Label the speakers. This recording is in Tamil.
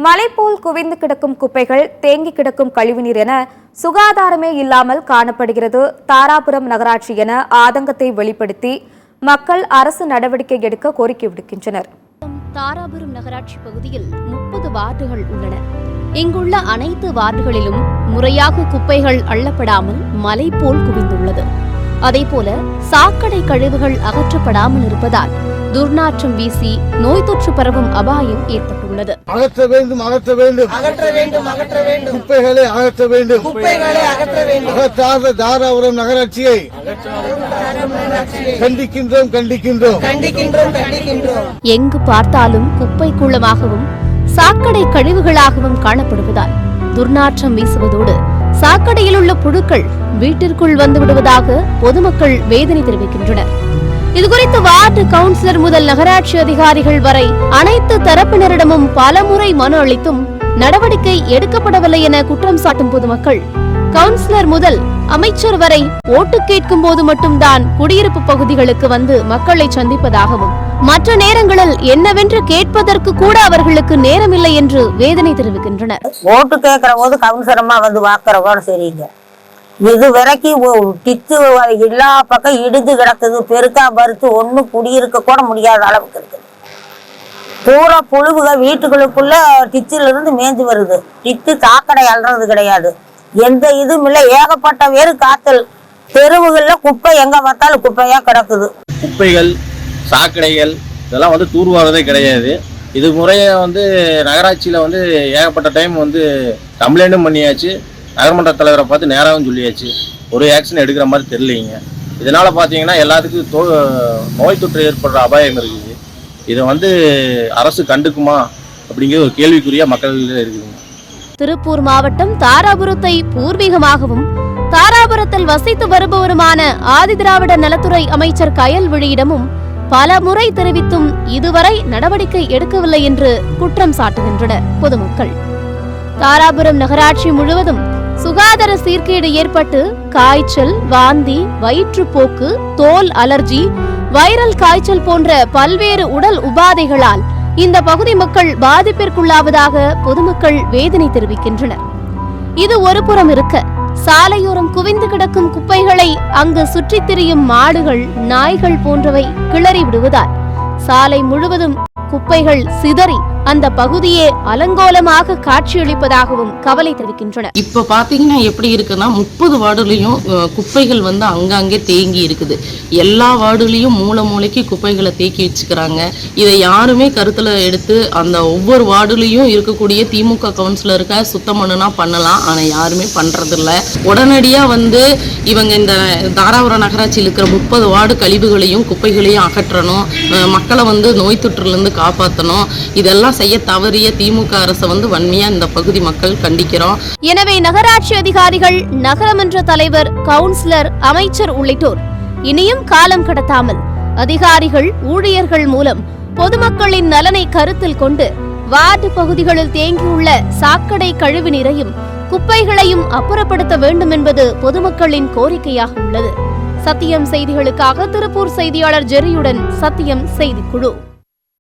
Speaker 1: மலை போல் குவிந்து கிடக்கும் குப்பைகள், தேங்கி கிடக்கும் கழிவுநீர் என சுகாதாரமே இல்லாமல் காணப்படுகிறது. தாராபுரம் நகராட்சி என ஆதங்கத்தை வெளிப்படுத்தி மக்கள் அரசு நடவடிக்கை எடுக்க கோரிக்கை விடுக்கின்றனர்.
Speaker 2: தாராபுரம் நகராட்சி பகுதியில் 30 வார்டுகள் உள்ளன. இங்குள்ள அனைத்து வார்டுகளிலும் முறையாக குப்பைகள் அள்ளப்படாமல் மலை போல் குவிந்துள்ளது. அதேபோல சாக்கடை கழிவுகள் அகற்றப்படாமல் இருப்பதால் துர்நாற்றம் வீசி நோய் தொற்று பரவும் அபாயம் ஏற்பட்டுள்ளது.
Speaker 3: அகற்ற வேண்டும், அகற்ற வேண்டும், அகற்ற வேண்டும், அகற்ற வேண்டும், குப்பைகளை அகற்ற வேண்டும், குப்பைகளை அகற்ற வேண்டும். அகற்றாத தாராபுரம் நகராட்சியை கண்டிக்கின்றோம், கண்டிக்கின்றோம், கண்டிக்கின்றோம், கண்டிக்கின்றோம்.
Speaker 2: எங்கு பார்த்தாலும் குப்பை கூளமாகவும் சாக்கடை கழிவுகளாகவும் காணப்படுவதால் துர்நாற்றம் வீசுவதோடு சாக்கடையில் உள்ள புழுக்கள் வீட்டிற்குள் வந்து விடுவதாக பொதுமக்கள் வேதனை தெரிவிக்கின்றனர். இதுகுறித்து வார்டு கவுன்சிலர் முதல் நகராட்சி அதிகாரிகள் வரை அனைத்து தரப்பினரிடமும் பலமுறை மனு அளித்தும் நடவடிக்கை எடுக்கப்படவில்லை என குற்றம் சாட்டும் பொதுமக்கள் கவுன்சிலர் முதல் அமைச்சர் வரை ஓட்டு கேட்கும் போது மட்டும்தான் குடியிருப்பு பகுதிகளுக்கு வந்து மக்களை சந்திப்பதாகவும் மற்ற நேரங்களில் என்னவென்று கேட்பதற்கு கூட அவர்களுக்கு நேரமில்லை என்று வேதனை தெரிவிக்கின்றனர்.
Speaker 4: ஓட்டு கேட்கிற போது கவுன்சிலரமா வந்து வாக்குறவோட சரிங்க. இது வரைக்கும் டிச்சு எல்லா பக்கம் இடிஞ்சு கிடக்குது, பெருக்கா பருத்து ஒன்னும் குடியிருக்க கூட முடியாத அளவுக்கு இருக்குது. பூரா புழுவுக வீட்டுகளுக்குள்ள டிச்சில இருந்து மேய்ஞ்சு வருது. டிச்சு சாக்கடை அல்றது கிடையாது, எந்த இதுவும் இல்லை. ஏகப்பட்ட வேறு காத்தல், தெருவுகள்ல குப்பை எங்க பார்த்தாலும் குப்பையா கிடக்குது.
Speaker 5: குப்பைகள், சாக்கடைகள் இதெல்லாம் தூர்வாரதே கிடையாது. இது முறையை நகராட்சியில் ஏகப்பட்ட டைம் கம்ப்ளைண்ட்டும் பண்ணியாச்சு. நகர்மன்ற தலைவரை பார்த்து நேராகவும் சொல்லியாச்சு. ஒரு ஆக்ஷன் எடுக்கிற மாதிரி தெரியலைங்க. இதனால் பார்த்தீங்கன்னா எல்லாத்துக்கும் நோய் தொற்று ஏற்படுற அபாயம் இருக்குது. இதை அரசு கண்டுக்குமா அப்படிங்கிற ஒரு கேள்விக்குறியா மக்கள் இருக்குதுங்க.
Speaker 2: திருப்பூர் மாவட்டம் தாராபுரத்தை பூர்வீகமாகவும் தாராபுரத்தில் வசித்து வருபவருமான ஆதிதிராவிட நலத்துறை அமைச்சர் கயல்விழியிடமும் பல முறை தெரிவித்தும் இதுவரை நடவடிக்கை எடுக்கவில்லை என்று குற்றம் சாட்டுகின்றனர் பொதுமக்கள். தாராபுரம் நகராட்சி முழுவதும் சுகாதார சீர்கேடு ஏற்பட்டு காய்ச்சல், வாந்தி, வயிற்றுப்போக்கு, தோல் அலர்ஜி, வைரல் காய்ச்சல் போன்ற பல்வேறு உடல் உபாதைகளால் இந்த பகுதி மக்கள் பாதிப்பிற்குள்ளாவதாக பொதுமக்கள் வேதனை தெரிவிக்கின்றனர். இது ஒருபுறம் இருக்க, சாலையோரம் குவிந்து கிடக்கும் குப்பைகளை அங்கு சுற்றித் திரியும் மாடுகள், நாய்கள் போன்றவை கிளறி விடுவதால் சாலை முழுவதும் குப்பைகள் சிதறி அந்த பகுதியே அலங்கோலமாக காட்சியளிப்பதாகவும் கவலை தெரிவிக்கின்றனர்.
Speaker 6: இப்ப பாத்தீங்கன்னா எப்படி இருக்குன்னா 30 வார்டுலயும் குப்பைகள் அங்கங்கே தேங்கி இருக்குது. எல்லா வார்டுலயும் மூளைக்கு குப்பைகளை தேக்கி வச்சுக்கிறாங்க. இதை யாருமே கருத்துல எடுத்து அந்த ஒவ்வொரு வார்டுலயும் இருக்கக்கூடிய திமுக கவுன்சிலருக்க சுத்தம் பண்ணுனா பண்ணலாம், ஆனா யாருமே பண்றது இல்ல. உடனடியா இவங்க இந்த தாராபுரம் நகராட்சியில் இருக்கிற 30 வார்டு கழிவுகளையும் குப்பைகளையும் அகற்றணும், மக்களை நோய் தொற்றுல இருந்து காப்பாற்றணும். இதெல்லாம் செய்ய தவறிய திமுக அரசை வன்மையா இந்த பகுதி மக்கள் கண்டிக்கிறோம்.
Speaker 2: எனவே நகராட்சி அதிகாரிகள், நகரமன்ற தலைவர், கவுன்சிலர், அமைச்சர் உள்ளிட்டோர் இனியும் காலம் கடத்தாமல் அதிகாரிகள், ஊழியர்கள் மூலம் பொதுமக்களின் நலனை கருத்தில் கொண்டு வார்டு பகுதிகளில் தேங்கியுள்ள சாக்கடை கழிவு நீரையும் குப்பைகளையும் அப்புறப்படுத்த வேண்டும் என்பது பொதுமக்களின் கோரிக்கையாக உள்ளது. சத்தியம் செய்திகளுக்காக திருப்பூர் செய்தியாளர் ஜெரியுடன் சத்தியம் செய்திக்குழு.